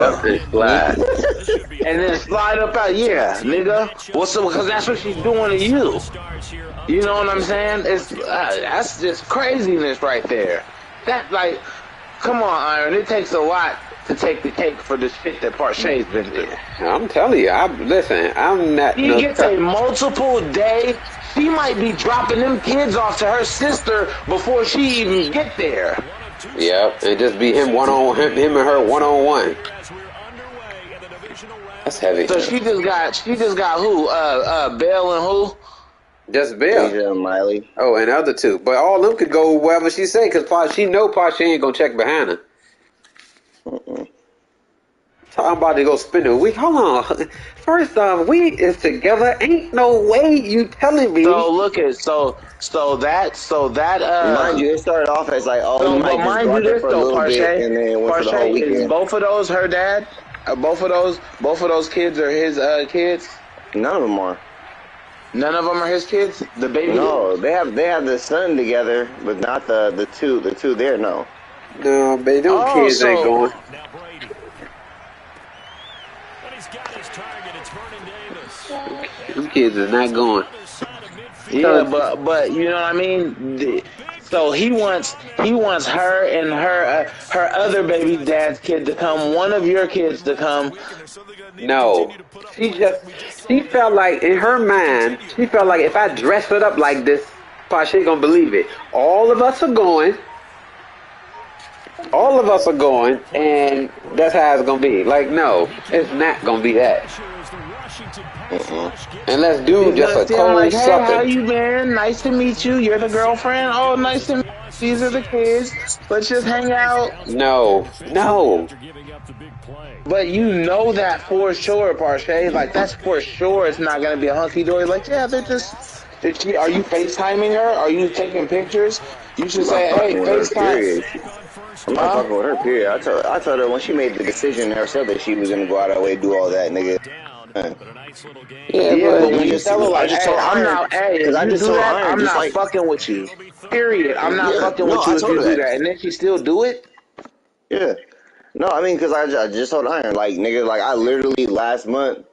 and slide. And then slide up out. Yeah, nigga. What's up? Because that's what she's doing to you. You know what I'm saying? It's that's just craziness right there. That like, come on, Iron. It takes a lot to take the cake for the shit that Parshay's been through. I'm telling you, listen, I'm not. She gets a multiple day. She might be dropping them kids off to her sister before she even get there. Yep, and just be him and her one on one. That's heavy. So she just got who? Bell and who? Just Bill. Asia and Miley. Oh, and the other two. But all of them could go wherever she say, because she know Pasha ain't going to check behind her. Talking about to go spend a week. Hold on. First off, we is together. Ain't no way you telling me. So look at that. Mind you, it started off as like, oh, so, you might just go there for a little bit, and then it went for the whole weekend. Is both of those her dad? Both of those kids are his kids? None of them are. None of them are his kids? The baby? No, they have the son together, but not the two there. No. No, baby, those kids ain't going. Them kids are not going. Yeah, but you know what I mean. So he wants her and her other baby dad's kid to come. One of your kids to come. No, she felt like in her mind, she felt like if I dress it up like this, Pasha gonna believe it. All of us are going. All of us are going, and that's how it's gonna be. Like, no, it's not gonna be that. Unless dude just a cold like, hey, sucker. how you been? Nice to meet you. You're the girlfriend? Oh, nice to meet you. These are the kids. Let's just hang out. No. But you know that for sure, Parshay. Like, that's for sure it's not going to be a hunky-dory. Like, yeah, they're just... Are you FaceTiming her? Are you taking pictures? You should say, hey, FaceTime. I'm not fucking with her, period. I told her when she made the decision herself that she was going to go out of her way to do all that, nigga. Yeah, but when you tell her, like, hey, I'm not, I'm not fucking with you. Period. I'm not fucking with you if you do that. And then she still do it? Yeah. No, I mean, because I just told Iron, like, nigga, like, I literally last month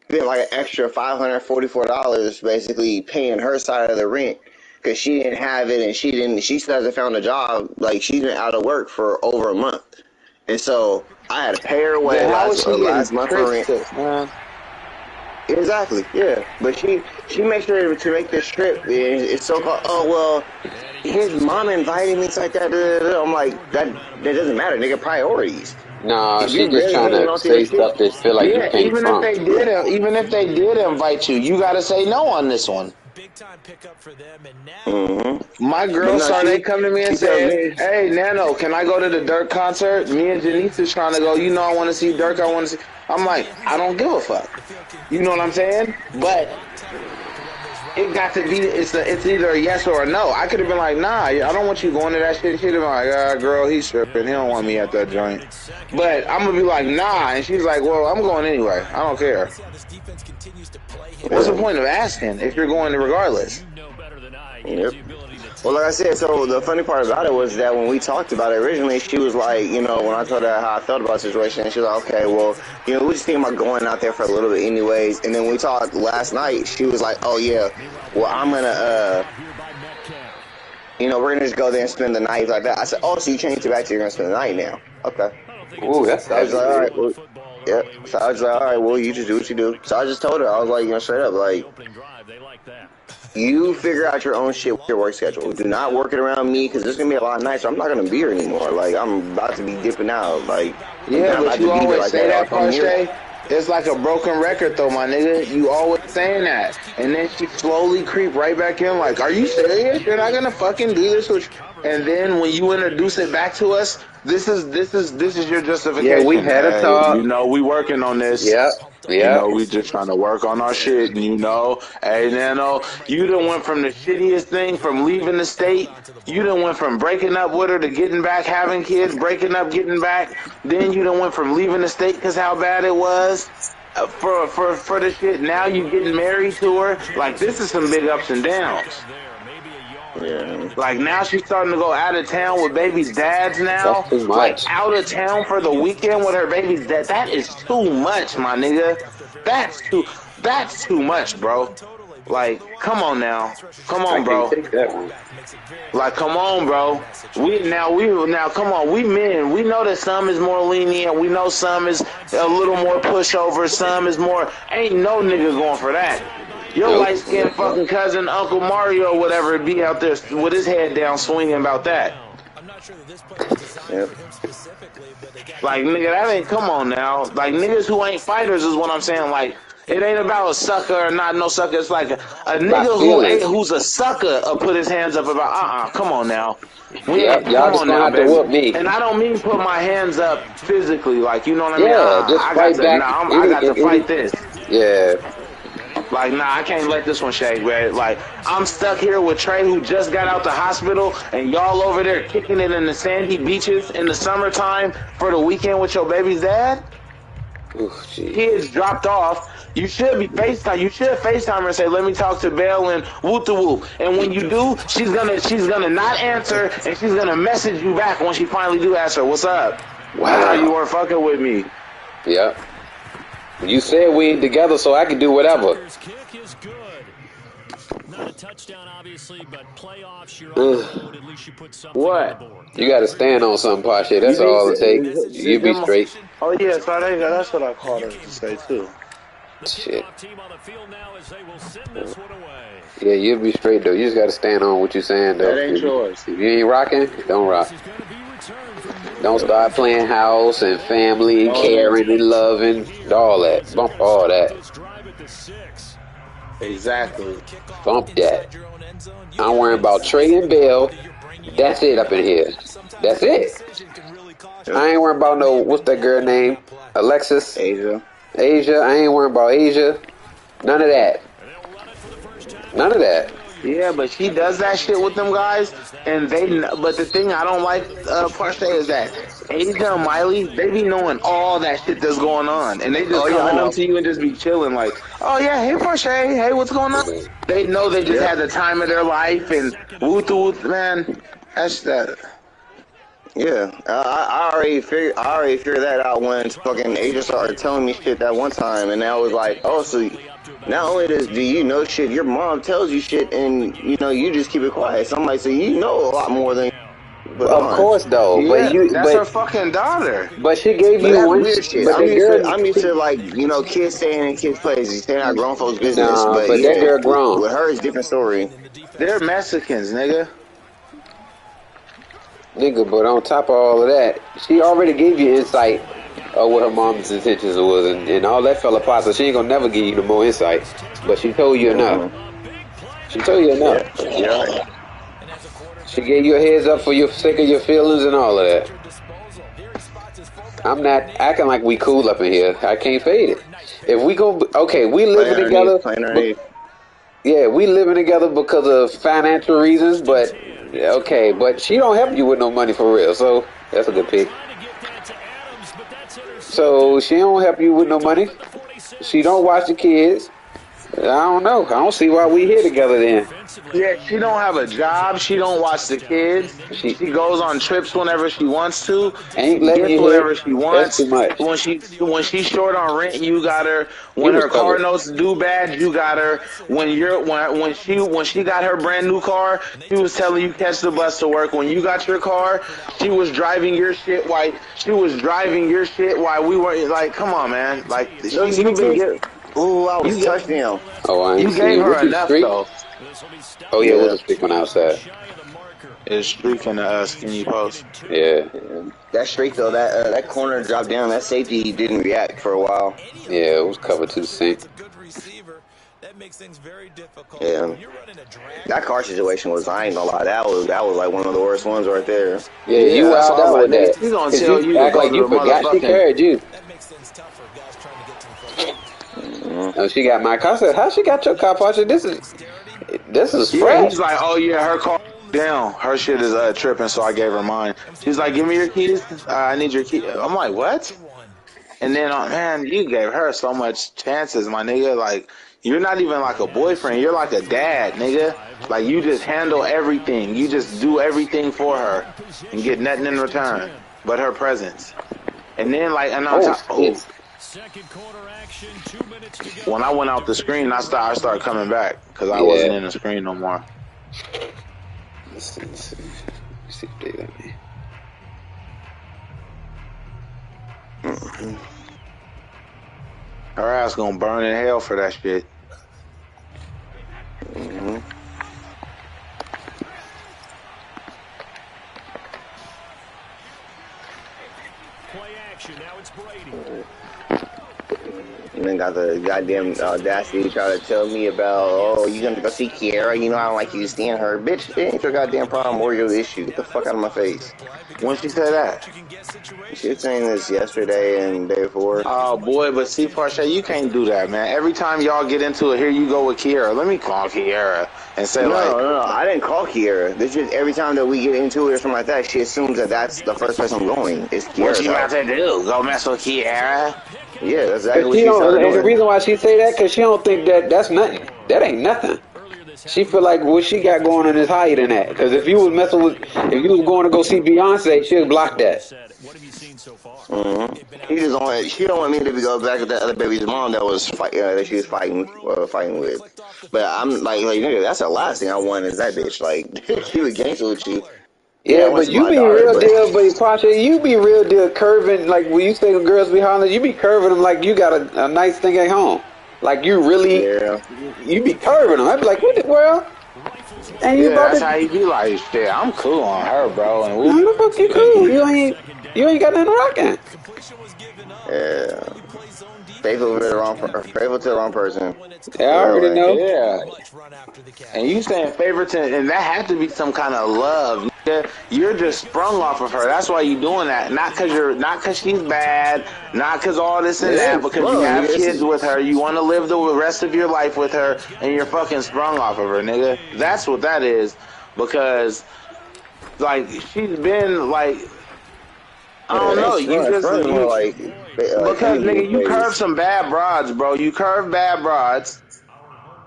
spent, like, an extra $544 basically paying her side of the rent because she didn't have it and she still hasn't found a job. Like, she's been out of work for over a month. And so I had to pay her away last month for rent. Exactly, yeah. But she makes sure to make this trip. It's so called. Oh well, his mom invited me. It's like that. I'm like that doesn't matter, nigga. Priorities. No, she's just trying to say stuff that feel like you can't even if they did invite you, you got to say no on this one. Big time pickup for them, and now my girl they come to me and say, "Hey, Nano, can I go to the Dirk concert? Me and Janice is trying to go. You know, I want to see Dirk. I want to see." I'm like, I don't give a fuck. You know what I'm saying? But it got to be. It's either a yes or a no. I could have been like, nah, I don't want you going to that shit. She'd have been like, girl, he's tripping. He don't want me at that joint. But I'm gonna be like, nah, and she's like, well, I'm going anyway. I don't care. What's the point of asking if you're going regardless? Yep. Well, like I said, so the funny part about it was that when we talked about it originally, she was like, you know, when I told her how I felt about the situation, she was like, okay, well, you know, we just thinking about going out there for a little bit anyways. And then we talked last night, she was like, oh, yeah, well, I'm going to, you know, we're going to just go there and spend the night like that. I said, oh, so you changed it back to you're going to spend the night now. Okay. Ooh, that's I was like, all right, well, yeah. So I was like, all right, well, you just do what you do. So I just told her, I was like, you know, straight up, like, you figure out your own shit with your work schedule. Do not work it around me because there's going to be a lot of nights where I'm not going to be here anymore. Like, I'm about to be dipping out. Like, yeah, but you always say that, Parshay. It's like a broken record, though, my nigga. You always saying that. And then she slowly creep right back in like, are you serious? You're not going to fucking do this with And then when you introduce it back to us, this is your justification. Yeah, we had a talk. You know, we working on this. Yep. You know, we just trying to work on our shit, and you know, hey, Nano, you done went from the shittiest thing, from leaving the state, you done went from breaking up with her to getting back, having kids, breaking up, getting back, then you done went from leaving the state because how bad it was for the shit, now you getting married to her, like, this is some big ups and downs. Yeah. Like now she's starting to go out of town with baby's dads now. That's too Like much. out of town for the weekend with her baby's dad. That is too much, my nigga. That's too much, bro. Like, come on now. Come I on, can't bro. take that one. Like, come on, bro. Now come on. We men, we know that some is more lenient. We know some is a little more pushover. Some is more. Ain't no nigga going for that. Your Nope. light skinned fucking cousin Uncle Mario or whatever be out there with his head down swinging about that. Yep. Like, nigga, that ain't, come on now. Like, niggas who ain't fighters is what I'm saying. Like, it ain't about a sucker or not no sucker. It's like a nigga feelings. who's a sucker put his hands up about, come on now. We Yep, ain't, y'all come just on gonna now, have to baby. whoop me. And I don't mean put my hands up physically. Like, you know what I mean? Yeah, just I got fight to, back. I got to fight this. Yeah. Like, nah, I can't let this one shake, man. Like, I'm stuck here with Trey, who just got out the hospital, and y'all over there kicking it in the sandy beaches in the summertime for the weekend with your baby's dad. Oof, geez. Kids dropped off. You should be FaceTime. You should FaceTime her and say, "Let me talk to Belle and whoop the whoop." And when you do, she's gonna not answer, and she's gonna message you back when she finally do answer. What's up? Wow. I thought you weren't fucking with me. Yep. You said we ain't together, so I can do whatever. Not a touchdown, obviously, but playoffs, you're on the road. At least you put something on the What? board. You got to stand on something, Pasha. That's You all it takes. need You be straight. Oh yeah, so that's what I called her to say too. Shit. Team on the field now as they will send this one away. Yeah, you'll be straight, though. You just got to stand on what you're saying, though. That ain't yours. If you ain't rocking, don't rock. Don't start playing house and family and caring and loving, all that. Bump all that. Exactly. Bump that. I'm worrying about Trey and Bell. That's it up in here. That's it. I ain't worrying about no, what's that girl name? Alexis? Asia. Asia. I ain't worrying about Asia. None of that. None of that. Yeah, but she does that shit with them guys, and but the thing I don't like, Parshay, is that Asia and Miley, they be knowing all that shit that's going on, and they just come I home know. to you and just be chilling, like, oh yeah, hey Parshay, hey, what's going on? They know they just had the time of their life, and woot, man, that's that. Yeah, I already figured that out when fucking Asia started telling me shit that one time, and I was like, oh, so not only do you know shit, your mom tells you shit, and you know you just keep it quiet. So I'm like, so you know a lot more than. Of course, though. Yeah, that's her fucking daughter. But she gave But you that's one. weird shit. But the I'm used to like, you know, kids staying in kids' places. You staying out grown folks' business. Nah, But but that yeah, girl grown. with her, it's a different story. They're Mexicans, nigga. Nigga, but on top of all of that, she already gave you insight of what her mom's intentions was, and all that fell apart, so she ain't gonna never give you no more insight. But she told you enough. She told you enough. Yeah. She gave you a heads up for your sake of your feelings and all of that. I'm not acting like we cool up in here. I can't fade it. If we go, okay, we living together. Yeah, we living together because of financial reasons, but okay, but she don't help you with no money for real, so that's a good pick. So she don't help you with no money. She don't watch the kids. I don't know. I don't see why we here together then. Yeah, she don't have a job. She don't watch the kids. She goes on trips whenever she wants to. Ain't She letting gets you whatever hit. she That's wants. too much. When she's short on rent, you got her. He When was her car covered. notes due bad, you got her. When she got her brand new car, she was telling you catch the bus to work. When you got your car, she was driving your shit while we were like, come on, man. Like you've been getting. Ooh, I was touchdown. Oh, I ain't You gave seen. her What you enough streak? though. Oh yeah, we'll just streak one outside. Is streaking the skinny post. Yeah. That streak though, that corner dropped down. That safety didn't react for a while. Yeah, it was covered to the sink. Yeah. That car situation was, I ain't gonna lie, that was like one of the worst ones right there. Yeah, you That's wild why I was out like, with nigga, that. she's gonna Cause tell you you to act go like to you the forgot she motherfucking. carried you. Oh, she got my car. I said, how she got your car, Pasha? This is Yeah, fresh. he's like, oh yeah, her car down. Her shit is tripping, so I gave her mine. She's like, give me your keys. I need your key. I'm like, what? And then, man, you gave her so much chances, my nigga. Like, You're not even like a boyfriend. You're like a dad, nigga. Like, you just handle everything. You just do everything for her and get nothing in return but her presence. And then, like, and on top, Second quarter action, 2 minutes to go. when I went out the screen, I started coming back because I Yeah. wasn't in the screen no more. Let's see if they let me. Her ass gonna burn in hell for that shit. Play action, now it's Brady. And then got the goddamn audacity to try to tell me about, oh, you gonna go see Kiara? You know I don't like you seeing her. Bitch, it ain't your goddamn problem or your issue. Get the fuck out of my face. When she said that? She was saying this yesterday and the day before. Oh boy, but see, Parsha, you can't do that, man. Every time y'all get into it, here you go with Kiara. Let me call Kiara and say No, I didn't call Kiara. This is every time that we get into it or something like that, she assumes that that's the first place I'm going. It's Kiara's what you about house. to do? Go mess with Kiara? Yeah, that's exactly what She she don't, started and the doing. reason why she say that, because she don't think that's nothing. That ain't nothing. She feel like what she got going on is higher than that. Because if you was going to go see Beyonce, she'd block that. She don't want me to go back with that other baby's mom that was that she was fighting with. But I'm like nigga, that's the last thing I want is that bitch. Like she was gangster with you. Yeah, I want but to see you my be daughter, real but deal, but Pasha, you be real deal curving. Like when you say girls be hollering, you be curving them like you got a nice thing at home. Like you really, you be curving them. I'd be like, what the world? And you Yeah, about that's to? how you be like, shit, I'm cool on her, bro. And How the fuck you cool? You ain't got nothing rocking. yeah, faithful to the wrong person. Yeah, I already Anyway. know. yeah. And you saying favoritism, and that had to be some kind of love. Nigga. You're just sprung off of her. That's why you doing that. Not cause she's bad, not cause all this and that, because you have kids with her. You want to live the rest of your life with her, and you're fucking sprung off of her, nigga. That's what that is. Because, like, she's been like, I don't know. You just more like because nigga, you curve some bad broads, bro. You curve bad broads.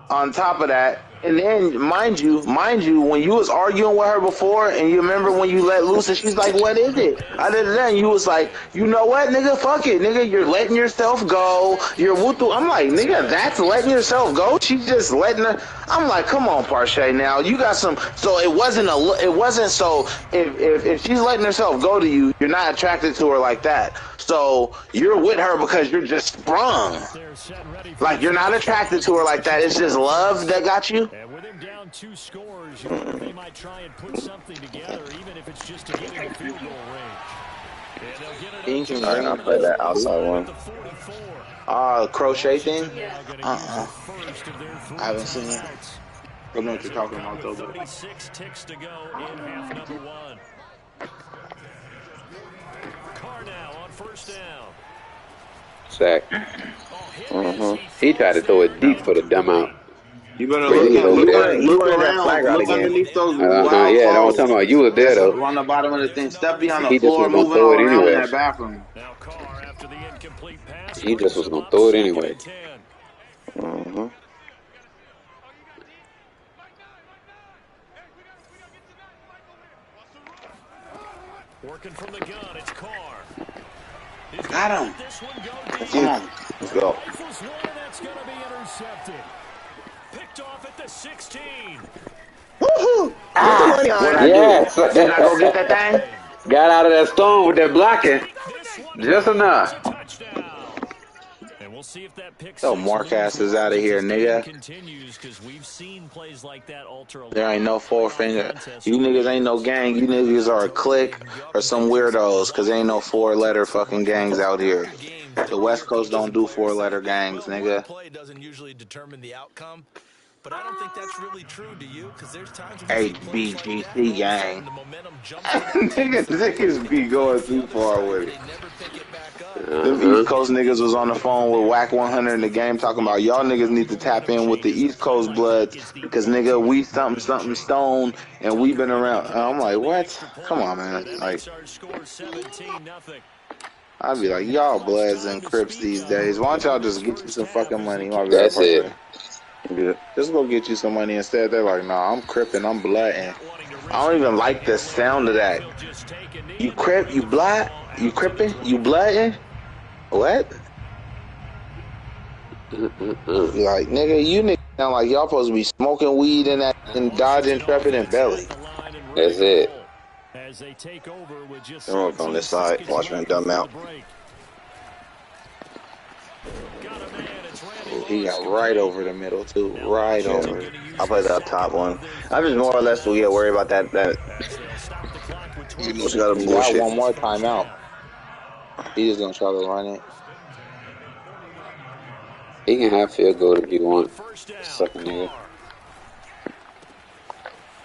On top of that, and then mind you, when you was arguing with her before, and you remember when you let loose, and she's like, "What is it?" Other than that, you was like, "You know what, nigga? Fuck it, nigga. You're letting yourself go. You're wutu." I'm like, nigga, that's letting yourself go. She's just letting her. I'm like, come on, Parshay. Now you got some. So it wasn't so. If she's letting herself go to you, you're not attracted to her like that. So you're with her because you're just sprung. Like you're not attracted to her like that. It's just love that got you. And with him down 2 scores, you wonder if they might try and put something together, even if it's just to get in the field goal range. And they'll get it up. I'll play that outside one. Crochet thing? I haven't seen it. I don't know what you're talking about though. 36 ticks to go in half number 1. Carr now on first down. Sack. He tried to throw it deep for the dumb out. You better look around, look underneath those wild yeah, clothes. I'm talking about. You was there though. On the bottom of the thing, step behind the He just floor, was gonna moving throw all it around in anyway. that bathroom. Now Carr after the incomplete pass. He just was gonna throw it anyway. Working from the gun, it's Carr. Got him. Come on, let's go. That's going to be intercepted. Picked off at the 16. Woohoo! Yes. Did I go get that thing? Got out of that stone with that blocking. Just enough. And we'll see if that pick So Marcus is out of here, nigga. Continues because we've seen plays like that alter. There ain't no 4-finger. You niggas ain't no gang. You niggas are a clique or some weirdos because there ain't no 4-letter fucking gangs out here. The West Coast don't do 4-letter gangs, nigga. Play doesn't usually determine the outcome. But I don't think that's really true, do you? Because there's times when HBGC gang. Niggas be going too far with it. Them East Coast niggas was on the phone with Whack 100 in the game talking about y'all niggas need to tap in with the East Coast bloods because nigga we something stone and we been around. I'm like, what? Come on, man. Like, I'd be like, y'all Bloods and Crips these days. Why don't y'all just get you some fucking money? My bad, That's it. Yeah. Just go get you some money instead. They're like, nah, I'm Crippin', I'm Bloodin'. I don't even like the sound of that. You Crip, you Blood, you Crippin', you Bloodin'? What? Like, nigga, you niggas sound like y'all supposed to be smoking weed and Dodge Intrepid and Belly. That's it. As they take over with just I'm on this side, watching them dumb out. He got right over the middle too, right over. I'll play that top one. I'm just more or less worried about that. You just got to bullshit. Got one more timeout. He just gonna try to run it. He can have field goal if you want. Sucking nigga.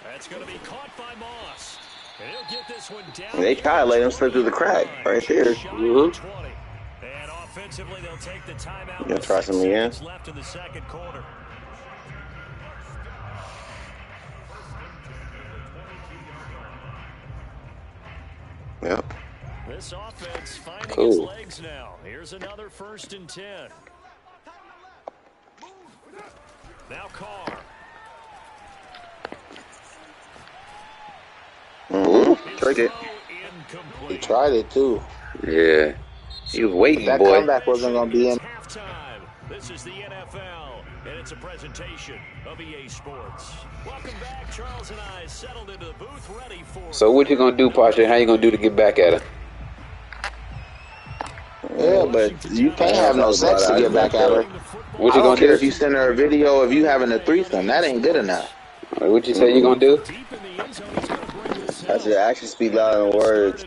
That's gonna be caught by Moss. He'll get this one down. They kind of let him slip through the crack right there. And offensively, they'll take the timeout. You gonna try something again? Left in the second quarter. Yep. This offense finding its legs now. Here's another 1st and 10. Now Carr. Tried it. He tried it too. Yeah. He was waiting, that boy. Comeback wasn't gonna be in. This is the NFL, and it's a presentation of EA Sports. Welcome back. Charles and I settled into the booth, ready for. So what you gonna do, Pasha? How you gonna do to get back at her? Yeah, but you can't have no sex to get back at her. What you gonna do if you send her a video of you having a threesome? That ain't good enough. What you say you gonna do? I said action speak louder than words.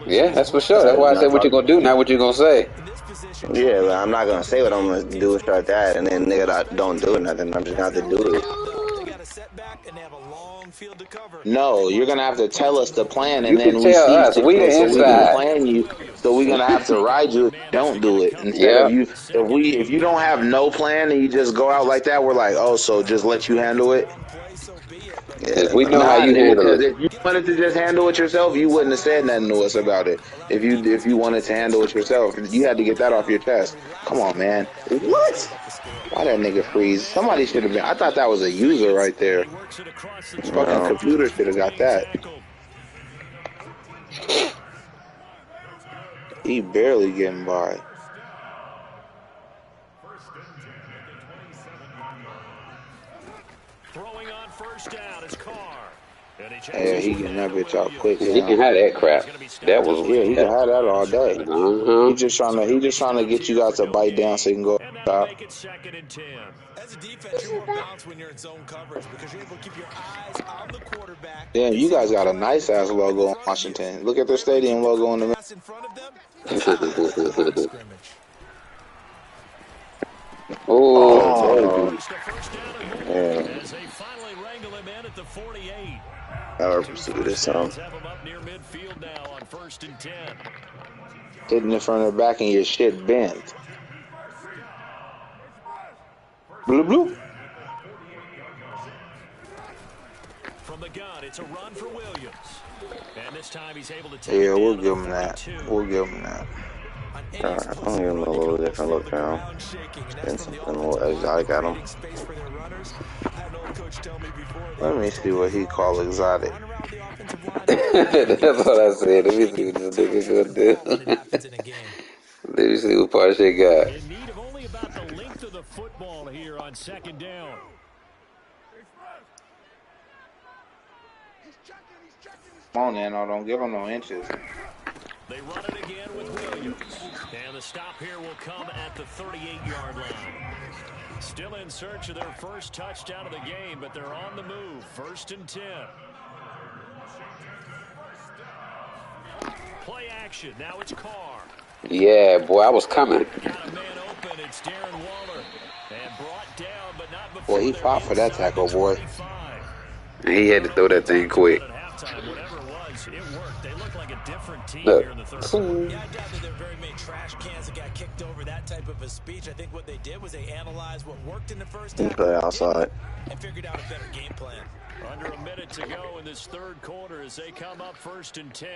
Yeah, that's for sure. That's why I said what you gonna do, not what you gonna say. Yeah, but I'm not gonna say what I'm gonna do and start that, and then nigga don't do nothing. I'm just gonna have to do it. No, you're gonna have to tell us the plan, and you then can we tell see us. We the inside. we can plan you. So we're gonna have to ride you if you don't do it. Instead of you, if you don't have no plan and you just go out like that, we're like, oh, so just let you handle it. Yeah, we know how you handle it. If you wanted to just handle it yourself, you wouldn't have said nothing to us about it. If you wanted to handle it yourself, you had to get that off your chest. Come on, man. What? Why that nigga freeze? Somebody should have been. I thought that was a user right there. This fucking computer should have got that. He barely getting by. Throwing on 1st down is Carr. Yeah, he getting that bitch out quick. He can have that crap. That was he can have that all day. He just trying to get you guys to bite down so you can go top. As a defense, you're more balanced when you're in zone coverage because you're able to keep your eyes on the quarterback. Damn, you guys got a nice ass logo in Washington. Look at their stadium logo in the middle. Oh, As they finally wrangle him in at the 48. I'll pursue this song. Have him up near midfield now on 1st and 10. Hitting in front of the back and your shit bent. Bloop bloop. From the gun, it's a run for Williams. And this time he's able to take Yeah, we'll give him that. We'll give him that. I'm gonna give him a little different look now. And something a little exotic at him. Let me see what he call exotic. that's what I said. Let me see what this nigga gonna do. Let me see what Parsha got. In need of only about the length of the football here on 2nd down. Come on, Nano, don't give him no inches. They run it again with Williams. And the stop here will come at the 38-yard line. Still in search of their first touchdown of the game, but they're on the move. 1st and 10. Play action. Now it's Carr. Yeah, boy, I was coming. Got a man open. It's Darren Waller. And brought down, but not before. Well, he fought for that tackle, boy. And he had to throw that thing quick. Whatever it was, it worked. They look like a different team here in the third. Yeah, I doubt that there are very many trash cans that got kicked over that type of a speech. I think what they did was they analyzed what worked in the first half Play outside. and figured out a better game plan. Under a minute to go in this third quarter as they come up 1st and 10.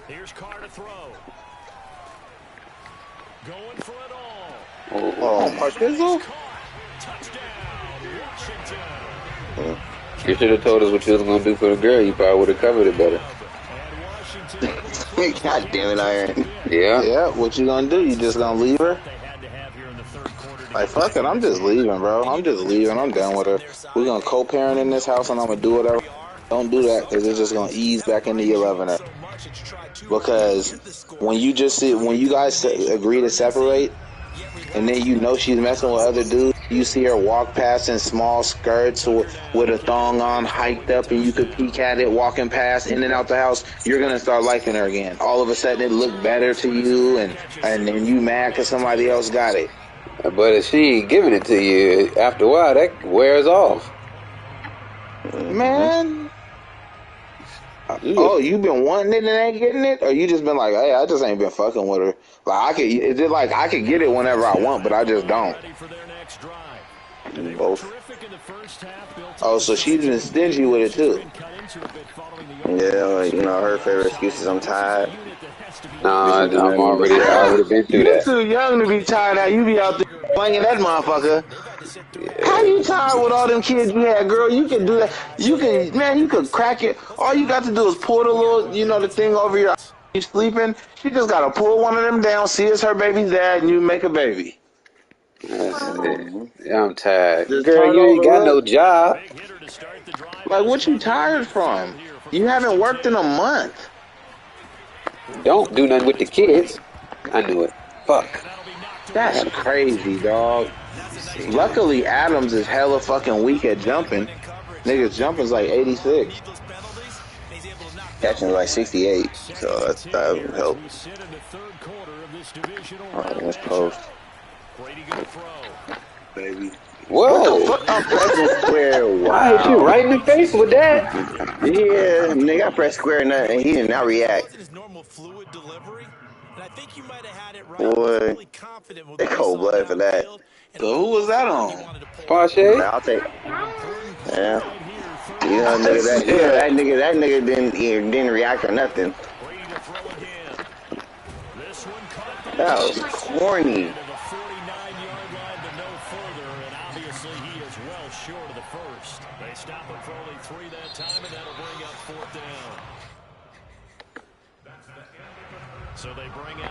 Here's Carr to throw. Going for it all. Oh, Parkizzle? Touchdown, Washington. You should have told us what you was going to do for the girl. You probably would have covered it better. God damn it, Iron. Yeah. Yeah, what you gonna do? You just gonna leave her? Like, fuck it, I'm just leaving, bro. I'm just leaving. I'm done with her. We're gonna co-parent in this house and I'm gonna do whatever. Don't do that because it's just gonna ease back into your loving her. Because when you guys agree to separate, and then you know she's messing with other dudes, you see her walk past in small skirts with a thong on, hiked up, and you could peek at it, walking past, in and out the house, you're going to start liking her again. All of a sudden, it looked better to you, and then you mad because somebody else got it. But if she ain't giving it to you, after a while, that wears off. Man. Oh, you been wanting it and ain't getting it? Or you just been like, hey, I just ain't been fucking with her. Like, I could get it whenever I want, but I just don't. Both. Oh, so she's been stingy with it too. Yeah, you know, her favorite excuse is I'm tired. Nah, I would have been through You're that. too young to be tired now. You be out there slinging that motherfucker. Yeah. How you tired with all them kids you had, girl? You can do that. You could crack it. All you got to do is pull the little, the thing over your eyes. You sleeping. She just got to pull one of them down, see it's her baby's dad, and you make a baby. Yeah, I'm tired. Just Girl, you ain't got no job. Like, what you tired from? You haven't worked in a month. Don't do nothing with the kids. I knew it. Fuck. That's crazy, dog. Luckily, Adams is hella fucking weak at jumping. Niggas jumping's like 86. Catching's like 68, so that would help. Alright, let's post. Baby. Whoa! What the fuck? I'm pressing square. Wow. I hit you right in the face with that. Yeah, nigga, I pressed square and he did not react. Boy, they cold blooded for that. So who was that on? Pache? I'll take. Yeah. That nigga didn't react or nothing. That was corny.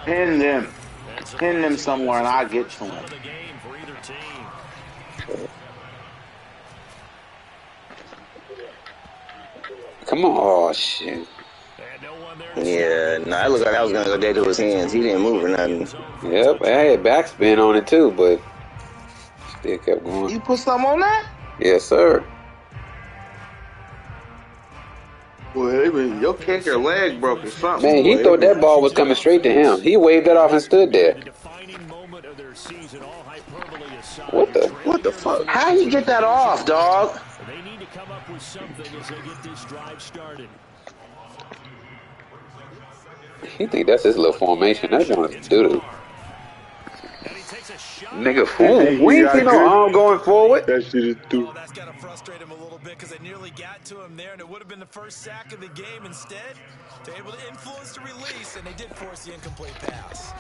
Pin them. Pin them somewhere and I'll get to them. Come on. Oh, shit. Yeah, it looked like that was going to go dead to his hands. He didn't move or nothing. Yep, I had backspin on it too, but still kept going. You put something on that? Yes, sir. Well, your kicker leg broke or something. Man, he thought that ball was coming straight to him. He waved that off and stood there. What the fuck? How you get that off, dog? They need to come up with something as they get this drive started. He think that's his little formation. That's going to do. Nigga, fool. We ain't seen no arm going forward. That shit is too. That's got to frustrate him a little bit because they nearly got to him there, and it would have been the first sack of the game. Instead, they're able to influence the release, and they did force the incomplete pass.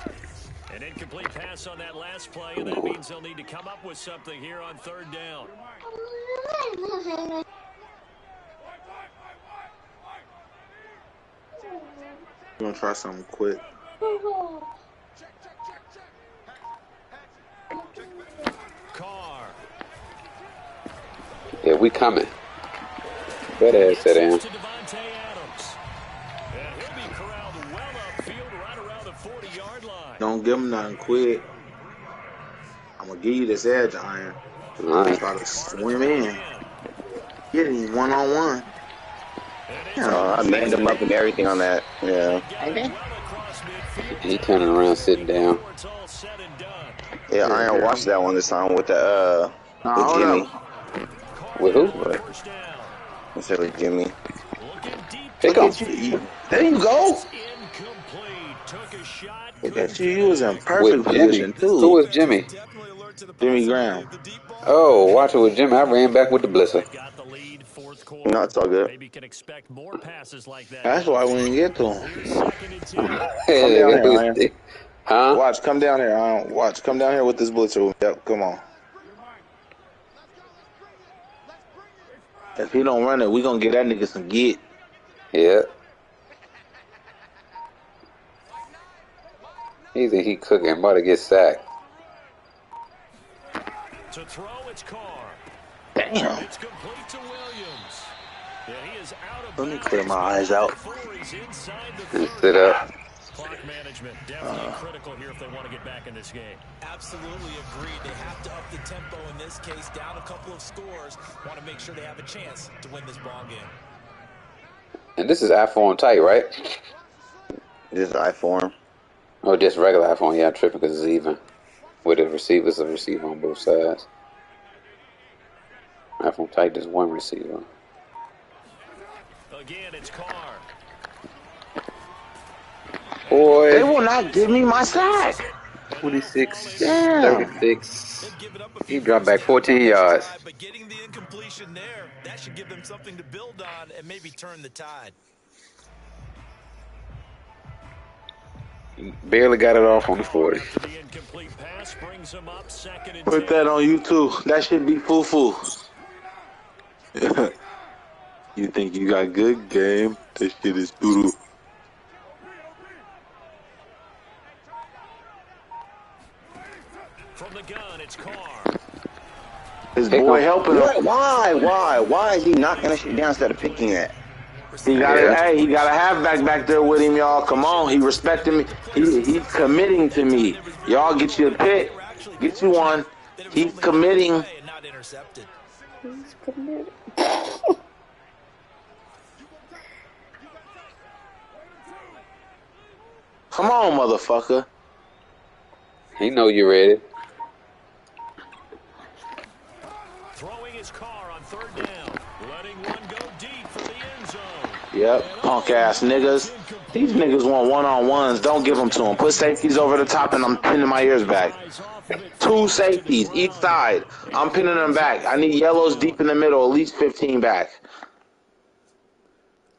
An incomplete pass on that last play, and that means they'll need to come up with something here on third down. I'm gonna try something quick. Carr. Yeah, we coming. Better ass sit down. Don't give him nothing quick. I'm gonna give you this edge, Iron. Alright. Try to swim in. Get him one-on-one. I manned him up and everything on that. Yeah. He turning around, sitting down. Yeah, Iron watched that one this time with the with Jimmy. With who? Instead with Jimmy. There you go. There you go. Look at you. You was in perfect position, too. Who was Jimmy? Jimmy Graham. Oh, watch it with Jimmy. I ran back with the blitzer. No, it's all good. Maybe can expect more passes like that. That's why we didn't get to him. Come down here, Iron. Huh? Watch, come down here, Iron. Watch, come down here with this blitzer. Yep, come on. If he don't run it, we gonna get that nigga some get. Yeah. He think he cooking, about to get sacked. To throw, it's Carr. Damn. It's complete to Williams. Yeah, he is out of Let me clear my eyes out. And sit up. Clock management definitely critical here if they want to get back in this game. Absolutely agreed. They have to up the tempo in this case, down a couple of scores. Want to make sure they have a chance to win this ball game. And this is iPhone tight, right? This is iPhone. Oh, just regular iPhone. Yeah, I'm tripping because it's even. With the receivers, a receiver on both sides. iPhone tight, just one receiver. Again, it's Carr. Boy. They will not give me my sack. 26, Damn. 36. He dropped back 14 yards. But getting the incompletion there, that should give them something to build on and maybe turn the tide. Barely got it off on the 40. Put that on YouTube. That should be foo-foo. You think you got good game? This shit is doo-doo. From the gun, it's Carr. His boy helping him. Why is he knocking that shit down instead of picking it? He got it. Hey, he got a halfback back there with him, y'all. Come on, he respecting me. He's committing to me. Y'all get you a pick. Get you one. He's committing. He's committed. Come on, motherfucker. He know you ready. Throwing his car on third down. Letting one go deep for the end zone. Yep, punk ass niggas. These niggas want one-on-ones. Don't give them to them. Put safeties over the top and I'm pinning my ears back. 2 safeties each side. I'm pinning them back. I need yellows deep in the middle, at least 15 back.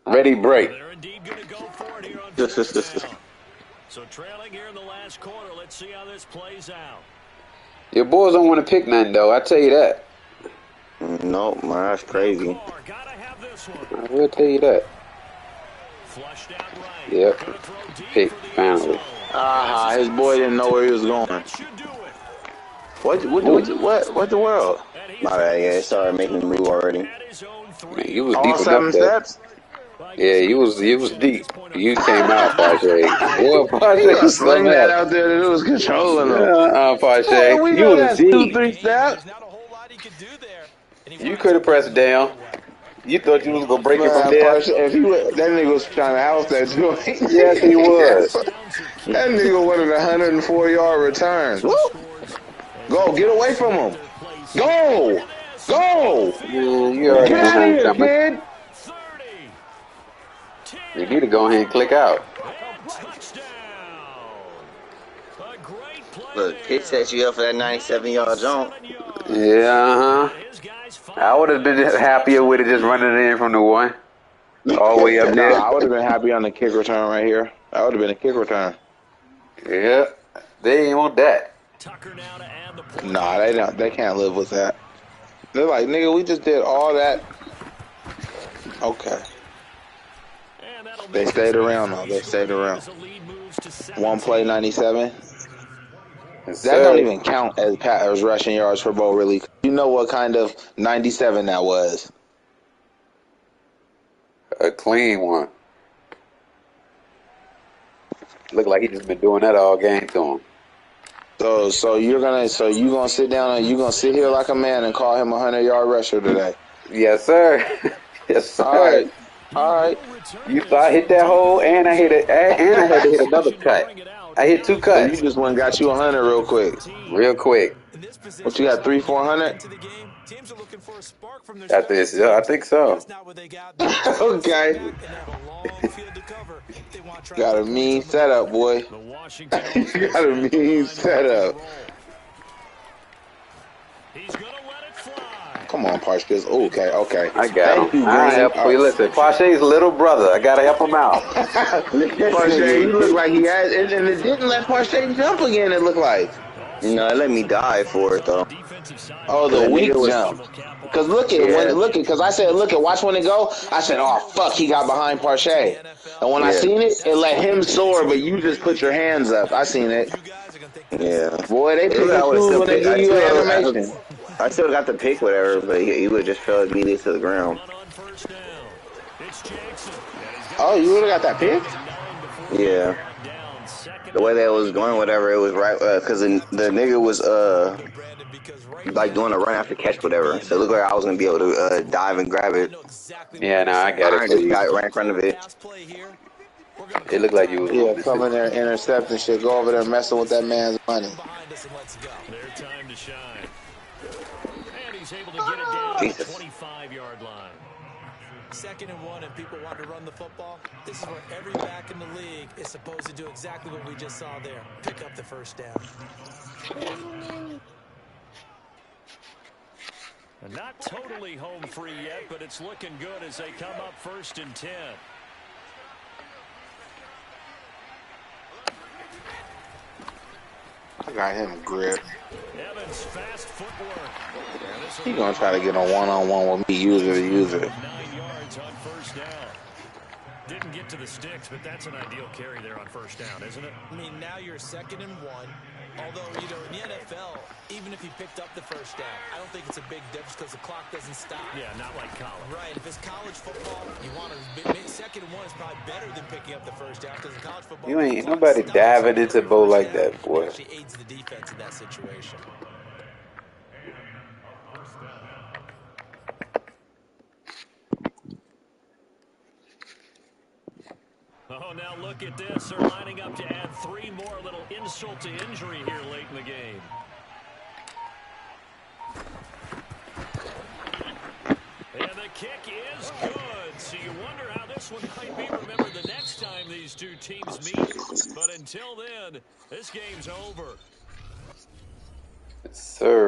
Ready, break. They're indeed going to go for it here on first down. So trailing here in the last quarter. Let's see how this plays out. Your boys don't want to pick nothing, though. I tell you that. No, man, that's crazy. I will tell you that. Yep. Pick, finally. His boy didn't know where he was going. What the world? My bad, yeah, it started making me move already. Man, you was All deep 7 enough there. steps? Yeah, you was deep. You came out, Pache. Boy, Pache, You was sling so that mad. out there that it was controlling him. Pache. Yeah, we You know was that's deep. 2-3 steps. You could have pressed down. You thought you was gonna break it from there. If he was, that nigga was trying to house that joint. Yes, he was. That nigga wanted a 104-yard return. Woo! Go, get away from him. Go! You already Get out of here, kid! You need to go ahead and click out. Look, it set you up for that 97-yard jump. Yeah, I would have been happier with it just running it in from the 1. All the way up there. I would have been happy on the kick return right here. That would have been a kick return. Yeah, they ain't want that. Nah, they don't. They can't live with that. They're like, nigga, we just did all that. Okay. They stayed around though. They stayed around. 1 play, 97. That don't even count as rushing yards for Bo, really. You know what kind of 97 that was. A clean one. Look like he just been doing that all game to him. So you gonna sit down and you gonna sit here like a man and call him a 100-yard rusher today? Yes, sir. Yes, sir. All right. You thought I hit that hole, and I hit it, and I had to hit another cut. I hit 2 cuts. So you just went and got you 100 real quick. Real quick. What you got? 300-400? I think so. Okay. Got a mean setup, boy. Got a mean setup. He's going to let it fly. Come on, Parshkiss. Okay. I got him. Thank you, I Green. help you. Listen, Pache's little brother. I gotta help him out. Pache, you look like he had, and it didn't let Pache jump again. It looked like. No, it let me die for it though. Oh, the weak jump. Cause cause I said, watch when it go. I said, oh fuck, he got behind Pache. And when I seen it, it let him soar, but you just put your hands up. I seen it. Yeah. Boy, they pick and choose when they give you an animation. I still got the pick, whatever, but he would just fell immediately to the ground. Oh, you would have got that pick? Yeah. The way that it was going, whatever, it was right, because the nigga was like doing a run after catch, whatever. So it looked like I was gonna be able to dive and grab it. Yeah, no, I got it. I just got right in front of it. It looked like you was come in there, intercept and shit. Go over there messing with that man's money. Their time to shine. And he's able to get it down to the 25-yard line. 2nd and 1, and people want to run the football. This is where every back in the league is supposed to do exactly what we just saw there. Pick up the first down. Not totally home free yet, but it's looking good as they come up 1st and 10. I got him grip. Evans, fast footwork. He gonna try to get a one-on-one with me, user to user. 9 yards on 1st down. Didn't get to the sticks, but that's an ideal carry there on 1st down, isn't it? I mean, now you're 2nd and 1. Although, in the NFL, even if he picked up the first down, I don't think it's a big difference because the clock doesn't stop. Yeah, not like college. Right. If it's college football, you want to 2nd and 1 is probably better than picking up the first down because in college football, you ain't nobody diving into Bo like that, boy. It actually aids the defense in that situation. Oh, now look at this. They're lining up to add 3 more, little insult to injury here late in the game. And the kick is good. So you wonder how this one might be remembered the next time these two teams meet. But until then, this game's over. Yes, sir.